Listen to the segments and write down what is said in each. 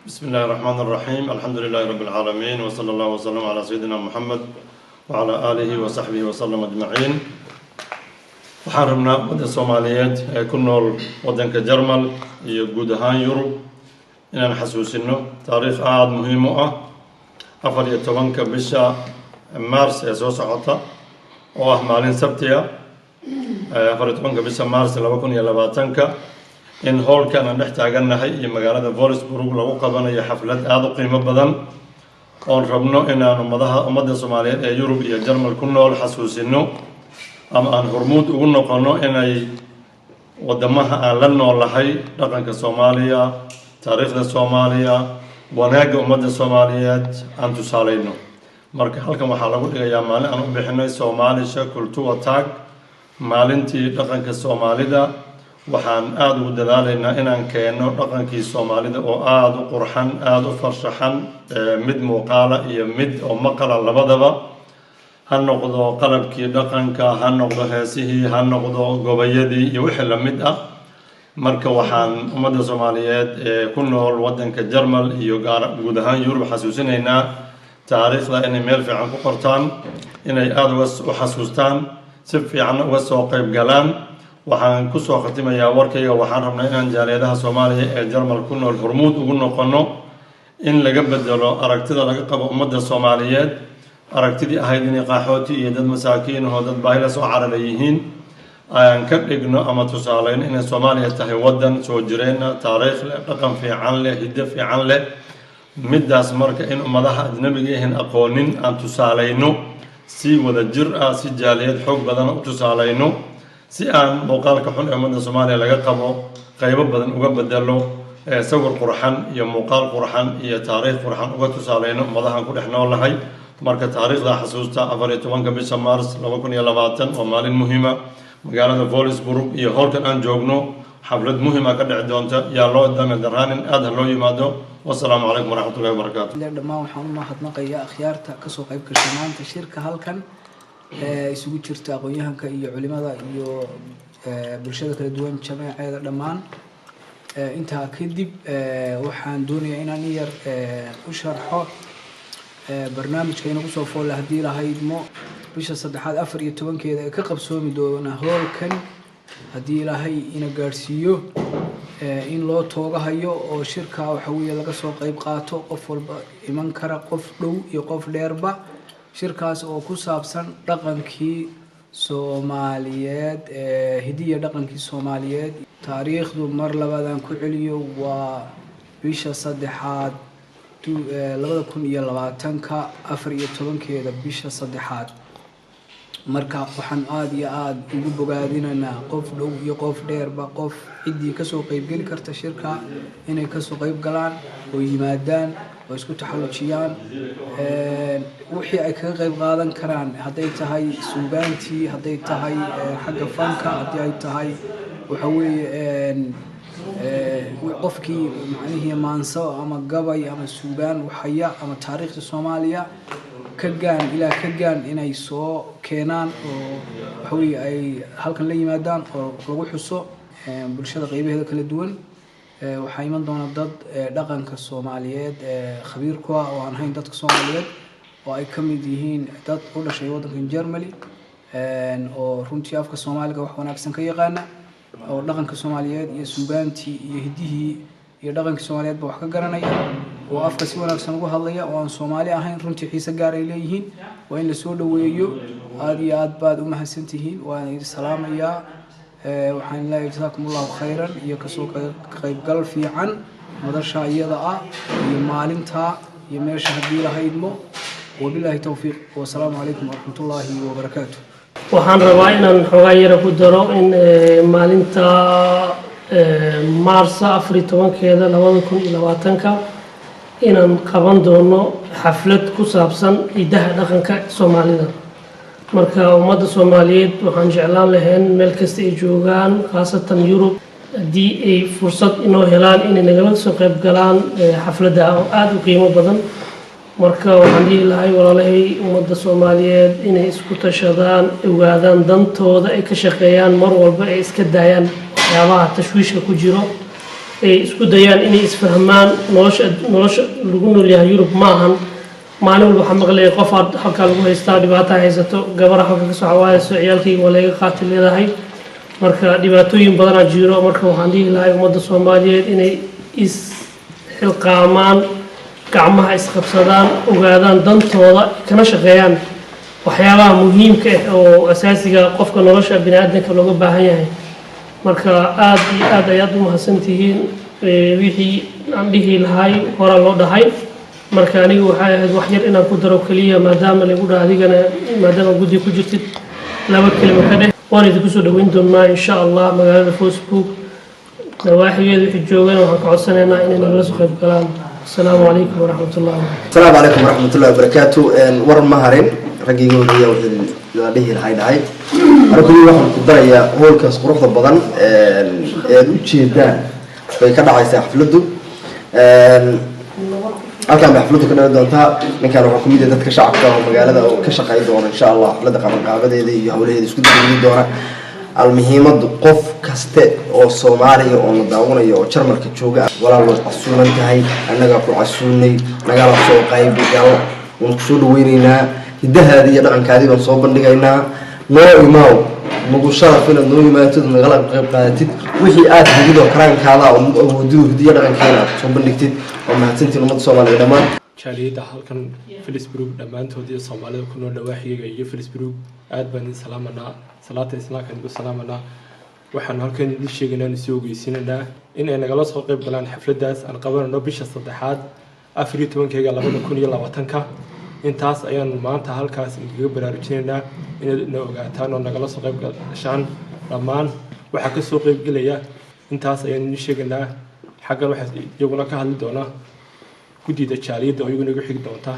بسم الله الرحمن الرحيم الحمد لله رب العالمين وصلى الله وسلم على سيدنا محمد وعلى آله وصحبه وسلم أجمعين وحرمنا ودى الصوماليات كنا ودنك جرمال يقودهان يوروب إن نحسوسنه تاريخ عاد مهم أفر يتوانك بشا مارس يسوس عطا وأحمالين سبتيا أفر يتوانك بشا مارس لوكن يلباتنك in howlkan aan dhex taagannahay iyo magaalada Wolfsburg lagu qabanayo xaflad aad u qiimo badan oo rabno inaan ummadda Soomaaliyeed ee Yurub iyo Jarmal ku nool xasuusino ama aan hormuud ugu noqono inay wadamaha aan la noolahay dhaqanka Soomaaliya taariikhda Soomaaliya wanaagga ummadda Soomaaliyeed aan tusaaleyno marka halkan waxaa lagu dhigayaa maalin aan u bixinay Soomaalisha Culture Tag maalintii dhaqanka Soomaalida waxaan aad ugu dadaalaynaa inaan keeno dhaqankii Soomaalida oo aad u qurxan aad u farshaxan mid muuqaala iyo mid oo maqala labadaba ha noqdo qalabkii dhaqanka ha noqdo heesihii ha noqdo gobayadii iyo wixii la mid ah marka waxaan ummadda Soomaaliyeed ee ku nool wadanka Jarmal iyo guud ahaan Yurub xasuusinaynaa taariikhda inay meel fiican ku qortaan inay aad u xasuustaan si fiican uga soo qayb galaan waxaan ku soo khatimayaa warkayga waxaan rabnaa inaan jaaliyadaha Soomaaliya ee Jarmal ku nool hormuud ugu noqono in laga bedelo aragtida laga qabo ummadda Soomaaliyeed aragtidii ahayd in qaxooti iyo dad masaakiin oo dad baahila soo carareeyeen aan ka dhigno ama tusaaleyn in Soomaaliya tahay wadan soo jireen taariikh leh dhaqan fiican leh hiddo fiican leh midaas marka in ummadaha ajnabiga ah aqoonin aan tusaaleyno si wada jir ah si jaaliyad xoog badan u tusaaleyno si aan muuqaalka xun ee ummadda Soomaaliya laga qabo qaybo badan uga bedelo sawir qurxan iyo muuqaal qurxan iyo taariikh qurxan uga tusaaleyno ummadahan ku dhex noolahay marka taariikhda xasuusta 14 bisha Maars 2020 oo maalin muhiima magaalada Wolfsburg iyo halkan aan joogno xaflad muhiima ka dhici doonta yaa loo daraanin aad loo yimaado wassalaamu calaykum waraxmatullaahi wabarakaatuh dhammaan waxaan u mahadnaqayaa akhyaarta ka soo qayb gashay maanta shirka halkan isugu jirta aqoonyahanka iyo culimada iyo bulshada kala duwan jamaacada dhammaan inta kadib waxaan doonayaa inaan yar u sharxo barnaamijka inagu soo fool hadii lahaydmo bisha 3 14keeda ee ka qabsoomi doona howlkan hadii ilaahay ina gaarsiiyo in loo toogahayo oo shirka waxa weeye laga soo qayb qaato qof walba iman kara qof dhow iyo qof dheerba shirkaas oo ku saabsan dhaqankii Soomaaliyeed hidiya dhaqankii Soomaaliyeed taariikhdu mar labadan ku celiyo waa bisha 3 2020ka 14keeda bisha 3 marka waxaan aad iyo aad ugu bogaadinaynaa qof dhow iyo qof dheerba qof cidii ka soo qayb gali karta shirka inay ka soo qayb galaan oo yimaadaan oo isku taxallujiyaan wixii ay kaga qayb qaadan karaan haday tahay suugaantii haday tahay xagga fanka haday ay tahay waxa weeye qofkii macnaheedu maanso ama gabay ama suugaan waxaya ama taariikhda Soomaaliya ka gaan inay soo keenaan oo waxa weeye ay halkan la yimaadaan oo lagu xuso bulshada qaybaheeda kala duwan waxaa iman doona dad dhaqanka Soomaaliyeed khabiir ku ah oo aan ahayn dadka Soomaaliyeed oo ay ka mid yihiin dad u dhashay wadanka Germany oo runtii afka Soomaaliga wax wanaagsan ka yaqaan oo dhaqanka Soomaaliyeed iyo suugaantii iyo hidihii iyo dhaqanka Soomaaliyeed wax ka garanaya oo afka si wanaagsan ugu hadlaya oo aan Soomaali ahayn runtii xiisa gaar ay leeyihiin waa in la soo dhaweeyo aad iyo aad baad u mahadsantihiin waan idin salaamayaa waxaan leeyahay jazakumullahu khayran iyo ka soo qaybgal fiican madasha iyada ah iyo maalinta iyo meesha hadii lahaydmo wabillahi tawfiiq wa salaamu calaykum waraxmatullaahi wabarakaatuh waxaan rabaa inaan xogaa yar ku daro in maalinta Maars 14keeda 2020ka inaan qaban doono xaflad ku saabsan idaha dhaqanka Soomaalida marka ummadda Soomaaliyeed waxaan jeclaan lahayn meel kasta ay joogaan khaasatan Yurub hadii ay fursad inoo helaan inay nagala soo qayb galaan xafladda oo aad u qiimo badan marka waxaan dhihi lahay walaalahay ummadda Soomaaliyeed inay isku tashadaan ogaadaan dantooda ay ka shaqeeyaan mar walba ay iska daayaan waxyaabaha tashwiishka ku jiro isku dayaan inay isfahmaan nolosha lagu nool yahay Yurub maahan maalin walba waxaan maqlayaa qof halka lagu haystaa dhibaato haysato gabar halka ka soo cawaayso ciyaalkayga waa laga qaatay leedahay marka dhibaatooyin badan ayaa jiro marka waxaan dhihi lahaa ummadda Soomaaliyeed inay is xilqaamaan gacmaha isqabsadaan ogaadaan dantooda kana shaqeeyaan waxyaabaha muhiimka ah oo asaasiga qofka nolosha bini'aadamka looga baahan yahay marka aad iyo aad ayaad u mahadsantihiin wixii aan dhihi lahay hore loo dhahay marka anigu waxay ahayd wax yar inaan ku daro kaliya maadaama lagu dhahay adigana maadaama guddi ku jirtid laba kelimo ka dheh waan idinku soo dhaweyn doonaa insha Allah magaalada Facebook nawaaxigeeda wixii joogan waxaan ka codsanaynaa inay nagala soo qayb galaan السلام عليكم ورحمة الله وبركاته. السلام عليكم ورحمة الله وبركاته. ورم مهرين رجيجو هي وده الحين هاي. أنا كل واحد قدر يا هول كسقروح البضن شيء ده كذا عايز يحفلده. أكمل حفلته كنا دونتها من كانوا حكومي ده كشعب كانوا مجال ده وكشقة يدور إن شاء الله حفلة قبل قابل ده يحاول يسكت يدور. المهمة قف كست أو صومالي أو مداونا أو شرمر كتشوجا ولا العسول انتهي أنا قاعد عسولني أنا قاعد أسوق قايب قال ونقصد ويننا ده هذه يدعم كذي ونصوب بندقينا نوع ماو مقصر فينا نوع ما تد نغلق قايب قاتد وهي هذه ده كران كذا أو دو هدي يدعم كذا صوب بندقيت وما تنتي لما تصومالي دمان شاليدا halkan Philipsburg dhamaantoodii Soomaalida ku nool dhawaaxiga iyo Philipsburg aad baan salaamana salaata islaamka iyo salaamana waxaan halkan idin sheegaynaa soo ogeysiinaa in ay nagala soo qayb galaan xafladaas aan qabanayno bisha 3aad 14-keega 2020ka intaas ayaan maanta halkaas idinkaga baraarujinaynaa inay ogaataan oo nagala soo qayb gashaan dhamaan waxa ka soo qayb galaya intaas ayaan idin sheegaynaa xaggan waxa iyaguna ka hadli doona guddiga jaaliyada oo iyaguna ugu xig doonta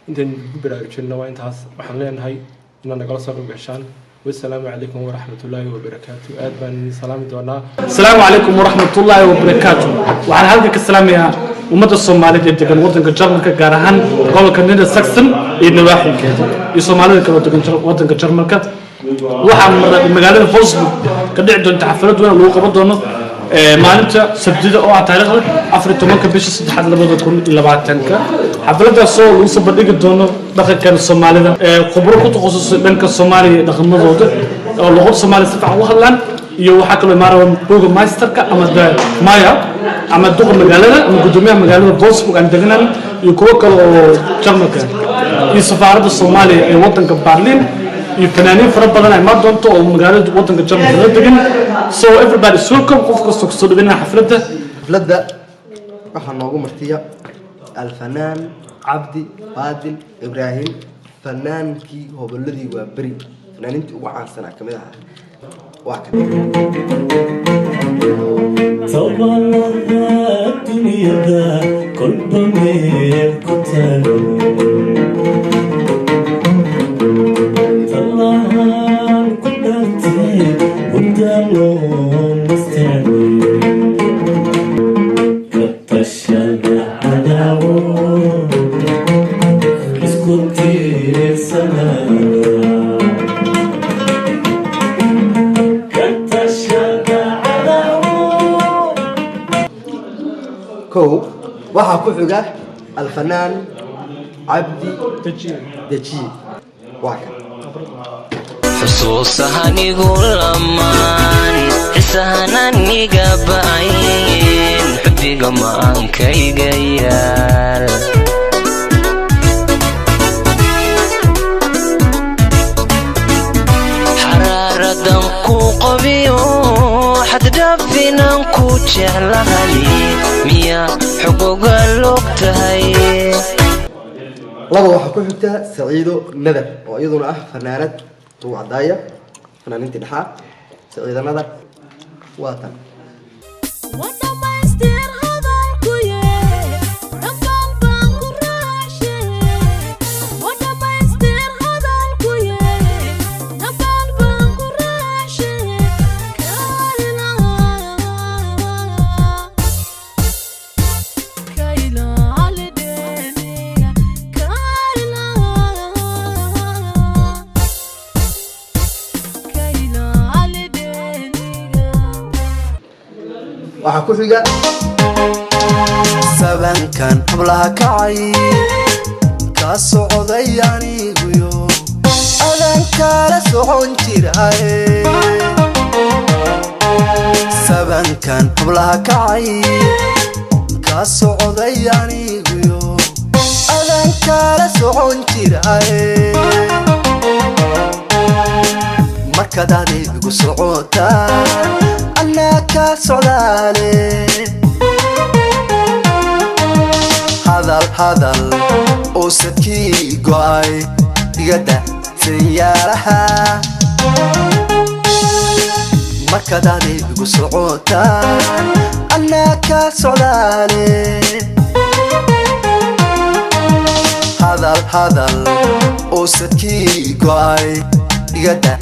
intaan ku baraarujinno waa intaas waxaan leenahay inaan nagala soo qayb gashaan والسلام عليكم ورحمة الله وبركاته أدبان سلام دونا السلام عليكم ورحمة الله وبركاته وعلى هذا السلام يا ومدى الصومالية يبدأ وطن كجرمل كجارهان قالوا كندا سكسن النواحي كذا الصومالية كانوا وطن كجرمل كذا وحنا مجال الفوسبوك كده عندهم تحفلات وين لو قبضنا maalinta sabtida oo taariikhda 14 bisha 3 2020 xafladda soo lagu soo bandhigi doono dhaqanka Soomaalida khubaro ku takhasusay dhanka Soomaaliya dhaqamadooda oo luqad Soomaali si fiican u hadlaan iyo waxa kale maarawan buuga masterka ama maya ama duqa magaalada ama gudoomiyaha magaalada Wolfsburg aan deganaan iyo kuwa kale oo Jarmalka iyo safaaradda Soomaaliya ee wadanka Berlin iyo fanaaniin fara badan ay ma doonto oo magaalada wadanka Jarmalka la degan so everybody is welcome qof kasta soo dhaweynaa xafladda waxaan noogu martiya الفنان عبدي عادل إبراهيم فنان كي هو بالذي وبري فنان أنت وعن سنة كمية واحد طبعا الدنيا ذا كل بمير كتالو طلعان كلاتي ودانو مستعمل كتشال عداو اسكتي سلام كو waxaa ku xiga الفنان عبدي دجي واحد xusuusahanigu lamaan xisahananiga ba'ayn xubbiga maankayga yaal xaraaradan ku qabiyo xaddhaafinan ku jeclahay miya xogoga log tahay laba waxaa ku xigta saciido nadar oo iyaduna ah fanaanad وعدايا فنانين تلحق سعيدة نظر واتن waxaa ku xiga sabankan hablaha kacay ka socday anigu adan kala socon jiray sabankan hablaha kacay ka socday anigu adan kala socon jiray markaad adigu socotaan anaa ka socdaale hadal oo sadkii go'ay igada siyaaraha markaad adigu socotaan anaa ka socdaale hadal oo sadkii go'ay igada